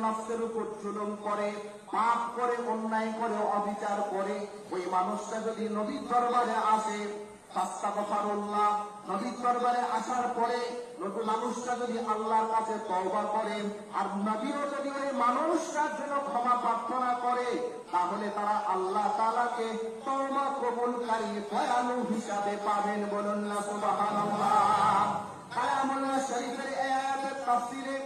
নফসের উপর জুলুম করে, পাপ করে, অন্যায় করে, অবিচার করে, ওই মানুষটা যদি নবীর দরবারে আসে, ফাস্তাগফিরুল্লাহ, নবীর দরবারে আসার পরে নতুন মানুষটা যদি আল্লাহর কাছে তওবা করে, আর নবীও যদি ওই মানুষটার জন্য ক্ষমা প্রার্থনা করে, তাহলে তারা আল্লাহ তাআলাকে তওবা কবুলকারী দয়ালু হিসাবে পাবেন। বলুন না সুবহানাল্লাহ। কালামুল্লাহ শরীফের আয়াতের তাফসীরে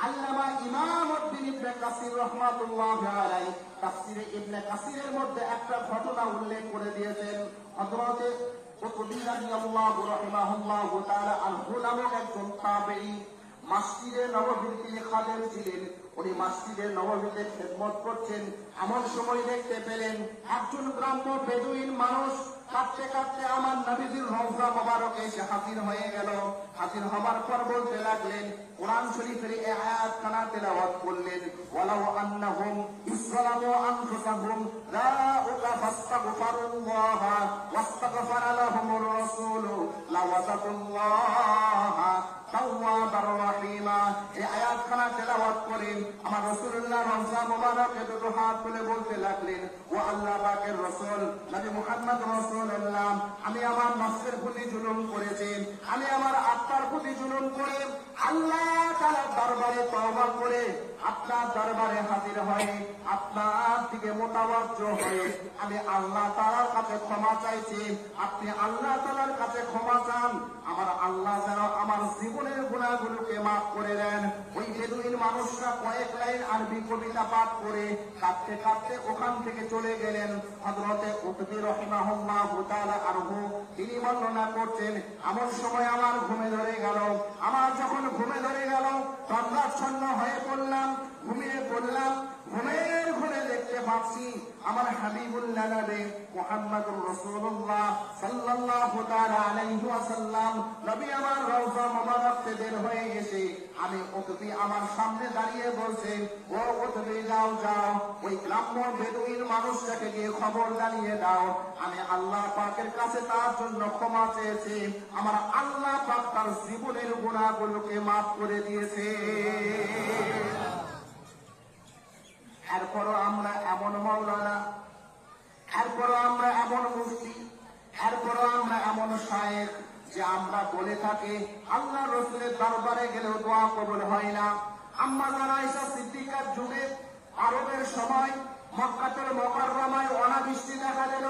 আল্লামা ইমাম উদ্দিন ইবনে কাসির রাহমাতুল্লাহি আলাইহি তাফসীরে ইবনে কাসিরের মধ্যে একটা ঘটনা উল্লেখ করে দিয়েছেন। হযরত কুতুবী রাদিয়াল্লাহু রাহিমাহুল্লাহু তাআলা আনহু নামক একজন তাবেঈ মসজিদে নববীর তিনি খাদেম ছিলেন। উনি মসজিদে নববীতে খেদমত করছেন, এমন সময় দেখতে পেলেন একজন গ্রাম্য বেদুইন মানুষ কাঁদতে কাঁদতে আমার নবীজির রওজা মোবারকে এসে হাজির হয়ে গেল। হাজির হবার পর বলতে লাগলেন, কোরআন শরীফের এই আয়াতখানা তেলাওয়াত করলেন, ওয়ালাউ আন্নাহুম ইসলামু আনফুসাহুম যাউকা ফাস্তাগফিরুল্লাহ ওয়াস্তাগফারা লাহুমুর রাসূল লাওয়াজাকুল্লাহ তাওয়াবার রহিমা। এই আয়াতখানা তেলাওয়াত করে আমার রাসূলুল্লাহ রওজা মোবারকে দুটো হাত তুলে বলতে লাগলেন, ও আল্লাহ পাকের রাসূল নবী মুহাম্মদ রাসূলুল্লাহ, আমি আমার নফসের প্রতি জুলুম করেছি, আমি আমার আত্মার প্রতি জুলুম করে আল্লাহ তাআলার দরবারে তওবা করে আপনার দরবারে হাজির হয়ে আপনার দিকে মোতাওয়াজ্জ হয়ে আমি আল্লাহ তাআলার কাছে ক্ষমা চাইছি। আপনি আল্লাহ তাআলার কাছে ক্ষমা চান, আমার আল্লাহ যেন আমার জীবনের গুনাহগুলোকে মাফ করে দেন। ওই বেদুইন মানুষরা কয়েক লাইন আরবি কবিতা পাঠ করে কাঁদতে কাঁদতে ওখান থেকে চলে গেলেন। হযরতে উতবী রাহিমাহুল্লাহু তাআলা আনহু তিনি বর্ণনা করছেন, এমন সময় আমার ঘুমে ধরে গেল। আমার যখন ঘুমে ধরে গেল, তন্দ্রাচ্ছন্ন হয়ে পড়লাম, ঘুমিয়ে পড়লাম। ঘুমের ঘরে দেখতে পাচ্ছি আমার হাবিবুল্লাহ নবী মুহাম্মদুর রাসূলুল্লাহ সাল্লাল্লাহু তাআলা আলাইহি ওয়াসাল্লাম নবী আমার রওজা মোবারক থেকে বের হয়ে এসে আমি উতবী আমার সামনে দাঁড়িয়ে বলছে, ও উতবী যাও যাও, ওই গ্রাম্য বেদুইন মানুষটাকে গিয়ে খবর জানিয়ে দাও, আমি আল্লাহ পাকের কাছে তার জন্য ক্ষমা চেয়েছি, আমার আল্লাহ পাক তার জীবনের গুনাহগুলোকে মাফ করে দিয়েছে। এরপরও আমরা এমন মাওলানা, এরপরও আমরা এমন মুফতি, এরপরও আমরা এমন শায়েখ যে আমরা বলে থাকি আল্লাহ রাসূলের দরবারে গেলেও দোয়া কবুল হয় না। আম্মা জান আয়েশা সিদ্দিকার যুগে আরবের সময় মক্কাতুল মুকাররমায় অনাবৃষ্টি দেখা দিল।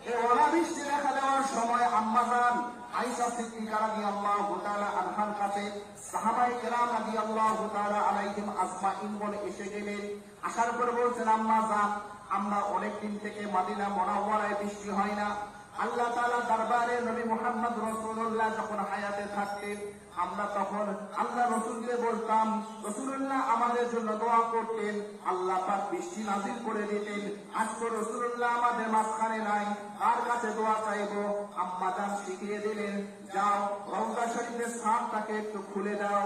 এই অনাবৃষ্টি দেখা দেওয়ার সময় আম্মা জান আয়েশা সিদ্দিকা রাদিয়াল্লাহু তাআলা আনহার কাছে সাহাবায়ে কেরাম রাদিয়াল্লাহু তাআলা আলাইহিম আজমাইন বলে এসে গেলেন। আসার পর বলছেন, আম্মা জান, আমরা অনেকদিন থেকে মদিনা মুনাওয়ারায় বৃষ্টি হয় না। আল্লাহ তাআলা দরবারে নবী মুহাম্মদ রাসূলুল্লাহ যখন হায়াতে থাকতেন, আমরা তখন আল্লাহ রাসূলকে বলতাম, রাসূলুল্লাহ আমাদের জন্য দোয়া করতেন, আল্লাহ পাক বৃষ্টি নাযিল করে দিতেন। আজকে রাসূলুল্লাহ আমাদের মাঝখানে নাই, কার কাছে দোয়া চাইবো? আম্মা জান শিখিয়ে দিলেন, যাও রওজা শরীফের ছাদটাকে একটু খুলে দাও,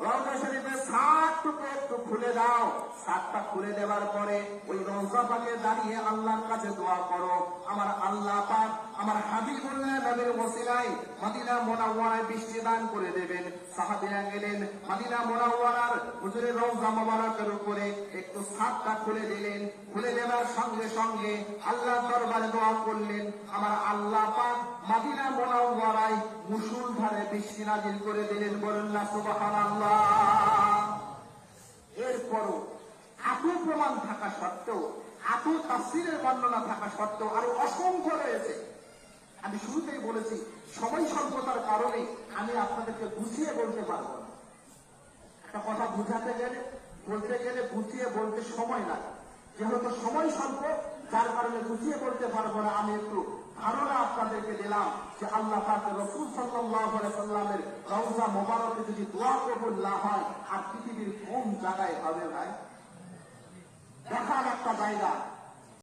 রওজা শরীফের ছাদটুকু একটু খুলে দাও। ছাদটা খুলে দেওয়ার পরে ওই রওজা পাকে দাঁড়িয়ে আল্লাহর কাছে দোয়া করো, আমার আল্লাহ পাক আমার হাবিবুল্লাহ নবীর ওসিলায় মদিনা মুনাওয়ারায় বৃষ্টি দান করে দেবেন। সাহাবীরা গেলেন মদিনা মুনাওয়ারার হুজুরের রওজা মোবারকের উপরে একটু ছাদটা খুলে দিলেন। খুলে দেওয়ার সঙ্গে সঙ্গে আল্লাহর দরবারে দোয়া করলেন, আমার আল্লাহ পাক মদিনা মুনাওয়ারায় মুষলধারে বৃষ্টি নাযিল করে দিলেন। বলুন না সুবহানাল্লাহ। এরপরও এত প্রমাণ থাকা সত্ত্বেও, এত তাফসীরের বর্ণনা থাকা সত্ত্বেও আরো অসংখ্য রয়েছে। আমি শুরুতেই বলেছি সময় স্বল্পতার কারণে আমি আপনাদেরকে গুছিয়ে বলতে পারবো না। একটা কথা বুঝাতে গেলে, বলতে গেলে গুছিয়ে বলতে সময় লাগে, যেহেতু সময় স্বল্প যার কারণে গুছিয়ে বলতে পারবো না। আমি একটু ধারণা আপনাদেরকে দিলাম যে আল্লাহ পাকের রাসূল সাল্লাল্লাহু আলাইহি সাল্লামের রওজা মোবারকে যদি দোয়া কবুল না হয় আর পৃথিবীর কোন জায়গায় হবে ভাই? দেখার একটা জায়গা